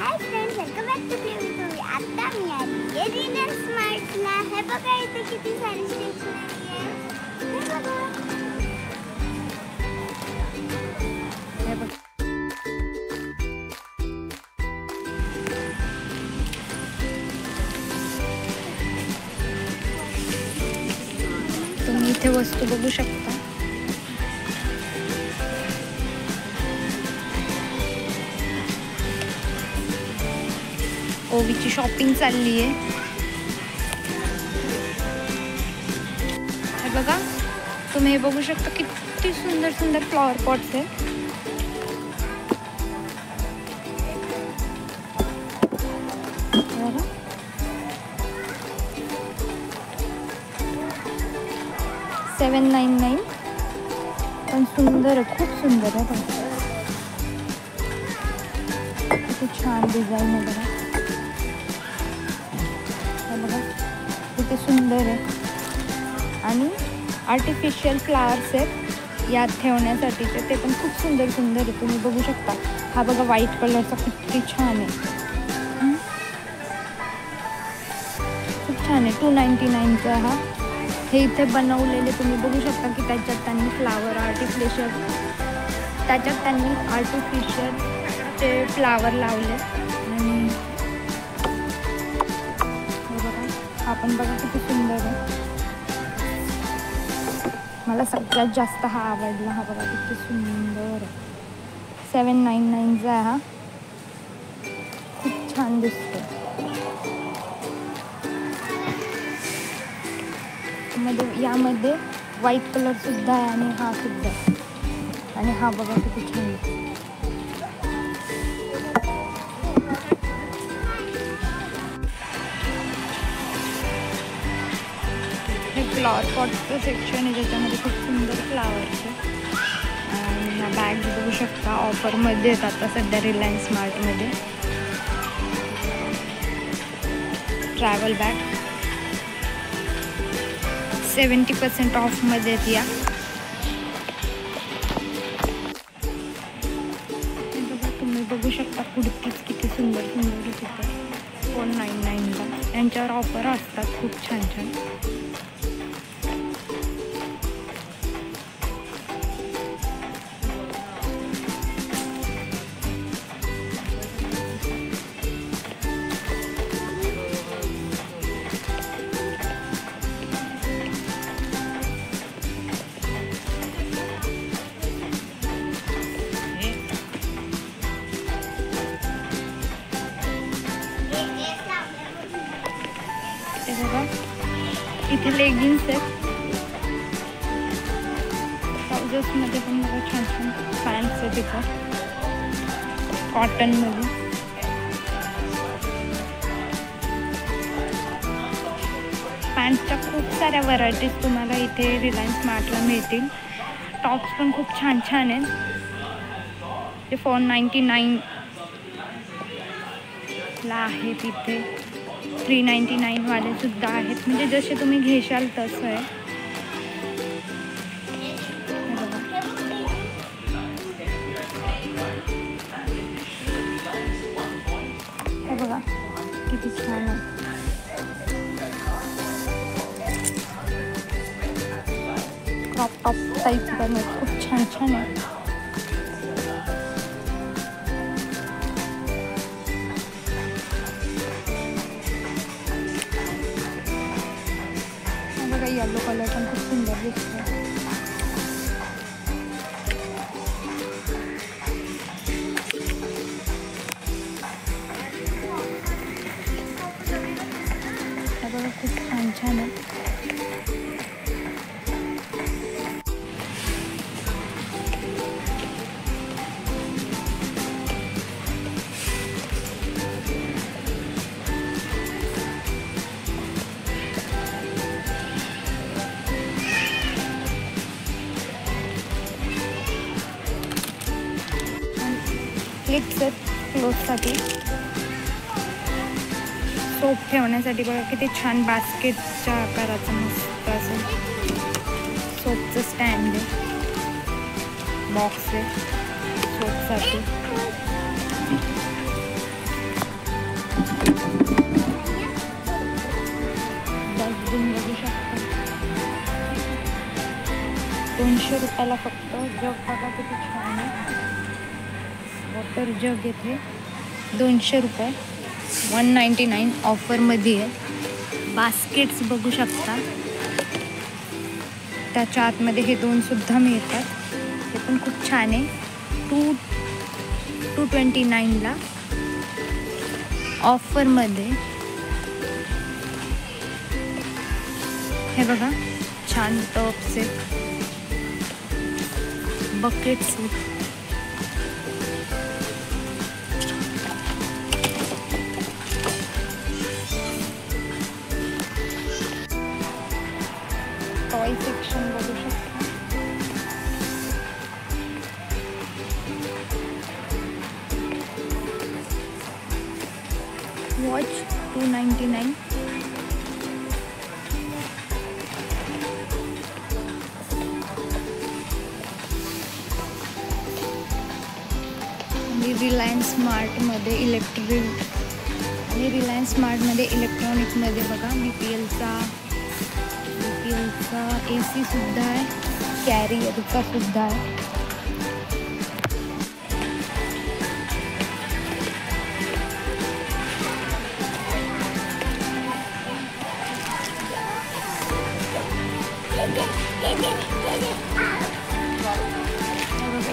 High friends, welcome back to play. आता मी आली आहे रिलायन्स स्मार्टला. हे बघा इथे किती सारी स्टेशनरी आहे. हे बघा. हे बघ. तुम्ही इथे वस्तू बघू शकता. ओवीची शॉपिंग चालली आहे. हे बघा, तुम्ही हे बघू शकता किती सुंदर सुंदर फ्लॉवर पॉट्स आहे. $799 पण सुंदर आहे, खूप सुंदर आहे. किती छान डिझाईन आहे बघा. बघा किती सुंदर आहे. आणि आर्टिफिशियल फ्लावर्स आहेत यात ठेवण्यासाठीचे, ते पण खूप सुंदर सुंदर आहे. तुम्ही बघू शकता. हा बघा व्हाईट कलरचा किती छान आहे. खूप छान आहे. $299चा हा. हे इथे बनवलेले तुम्ही बघू शकता की त्याच्यात त्यांनी फ्लावर आर्टिफिशियल चे फ्लावर लावले. आणि बघा, हा पण बघा किती सुंदर आहे. मला सगळ्यात जास्त हा आवडला. हा बघा किती सुंदर आहे. $799चा आहे हा. खूप छान दिसतो. यामध्ये व्हाईट कलर सुद्धा आहे आणि हा सुद्धा. आणि हा बघा किती छान आहे. हे फ्लॉवर पॉटचं सेक्शन आहे ज्याच्यामध्ये खूप सुंदर फ्लावर्स आहे. आणि ह्या बॅग्स बघू शकता, ऑफरमध्ये येतात आता सध्या रिलायन्स स्मार्टमध्ये. ट्रॅव्हल बॅग 70% ऑफमध्ये आहेत या. तुम्ही बघू शकता कुर्तीज किती सुंदर सुंदर तिथं. $499ला यांच्यावर ऑफर असतात खूप छान छान. इथे लेगिन्स आहेत. ट्राउजर्समध्ये पण बघा छान छान पॅन्ट्स आहेत तिथं कॉटनमध्ये. पॅन्ट्सच्या खूप साऱ्या व्हरायटीज तुम्हाला इथे रिलायन्स स्मार्टला मिळतील. टॉप्स पण खूप छान छान आहेत. ते $499 ला आहेत. इथे $399 वाले सुद्धा आहेत. म्हणजे जसे तुम्ही घेशाल तसं आहे. हे बघा किती छान आहे. क्रॉप टॉप टाईप पण खूप छान छान आहे. येलो कलर पण खूप सुंदर दिसतो. बघा खूप छान छान आहे. क्लिप्स आहेत क्लोथसाठी. सोप ठेवण्यासाठी बघा किती छान बास्केटच्या आकाराचं मस्त असं सोपचं स्टँड आहे. बॉक्स आहे सोपसाठी. वाटायला फक्त. जग बघा किती छान आहे. वॉटर जग येथे 200 रुपये, 199 ऑफरमध्ये आहे. बास्केट्स बघू शकता, त्याच्या आतमध्ये हे 2 सुद्धा मिळतात. हे पण खूप छान आहे. 229ला ऑफरमध्ये. हे बघा छान टॉप्स आहेत, बकेट्स आहेत. टॉय सेक्शन बघू शकता. वॉच 299. रिलायन्स स्मार्टमध्ये रिलायन्स स्मार्टमध्ये इलेक्ट्रॉनिक्समध्ये बघा BPLचा AC सुद्धा आहे, कॅरियरचा सुद्धा आहे.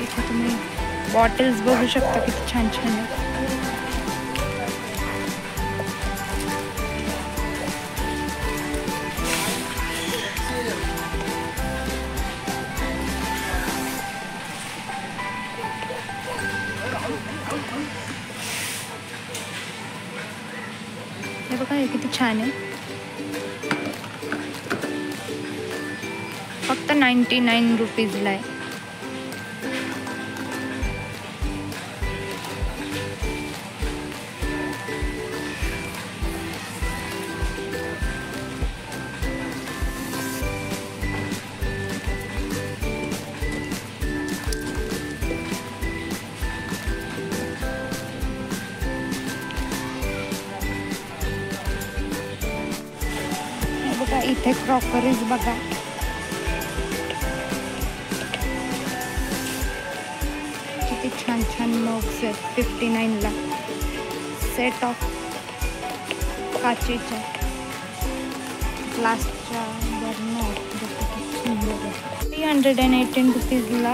इथे तुम्ही बॉटल्स बघू शकता किती छान छान आहे. हे बघा हे किती छान आहे. फक्त 99 रुपीजला आहे. बघा इथे क्रॉकरीज बघा, किती छान छान मग्स आहेत. 59ला सेट ऑफ काचेच्या ग्लासच्या बर्नर 318 रुपीजला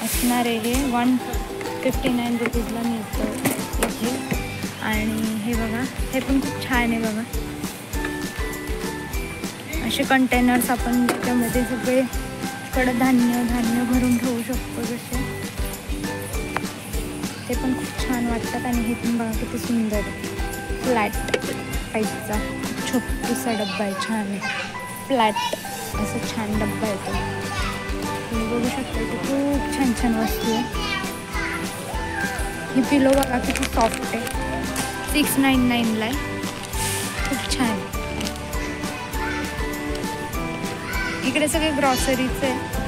असणार आहे. हे 159 रुपीजला मिळतं इथे. आणि हे बघा हे पण खूप छान आहे बघा. असे कंटेनर्स आपण त्याच्यामध्ये सगळे कडधान्य भरून ठेवू शकतो जसे. ते पण खूप छान वाटतात. आणि हे पण बघा किती सुंदर आहे. फ्लॅट टाईपचा छोटूसा डब्बा आहे, छान आहे. फ्लॅट असं छान डब्बा येतो. तुम्ही बघू शकता की खूप छान छान वस्तू आहे. ही पिलो बघा किती सॉफ्ट आहे, 699ला आहे. खूप छान. इकडे सगळे ग्रॉसरीचे आहे.